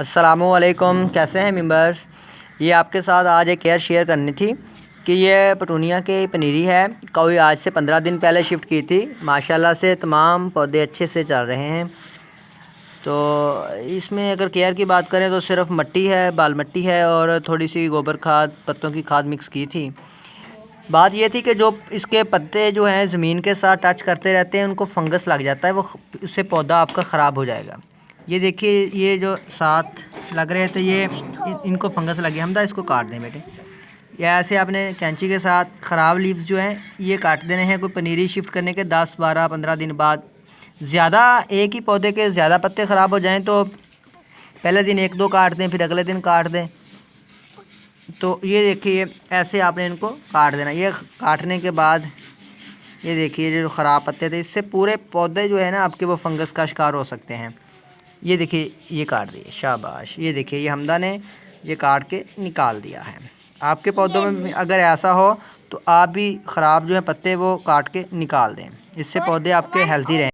अस्सलामुअलैकुम, कैसे हैं मेंबर्स। ये आपके साथ आज एक केयर शेयर करनी थी कि ये पटूनिया की पनीरी है। कोई आज से 15 दिन पहले शिफ्ट की थी। माशाल्लाह से तमाम पौधे अच्छे से चल रहे हैं। तो इसमें अगर केयर की बात करें तो सिर्फ मिट्टी है, बाल मिट्टी है और थोड़ी सी गोबर खाद, पत्तों की खाद मिक्स की थी। बात ये थी कि जो इसके पत्ते जो हैं ज़मीन के साथ टच करते रहते हैं, उनको फंगस लग जाता है, वो उससे पौधा आपका ख़राब हो जाएगा। ये देखिए, ये जो साथ लग रहे थे ये इनको फंगस लगे। हमदा इसको काट दें बेटे। या ऐसे आपने कैंची के साथ ख़राब लीव्स जो हैं ये काट देने हैं। कोई पनीरी शिफ्ट करने के 10, 12, 15 दिन बाद ज़्यादा एक ही पौधे के ज़्यादा पत्ते ख़राब हो जाएं तो पहले दिन 1-2 काट दें, फिर अगले दिन काट दें। तो ये देखिए, ऐसे आपने इनको काट देना। ये काटने के बाद ये देखिए, जो ख़राब पत्ते थे इससे पूरे पौधे जो है ना आपके वो फंगस का शिकार हो सकते हैं। ये देखिए, ये काट दिए, शाबाश। ये देखिए, ये हमदा ने ये काट के निकाल दिया है। आपके पौधों में अगर ऐसा हो तो आप भी ख़राब जो है पत्ते वो काट के निकाल दें, इससे पौधे आपके हेल्दी रहें।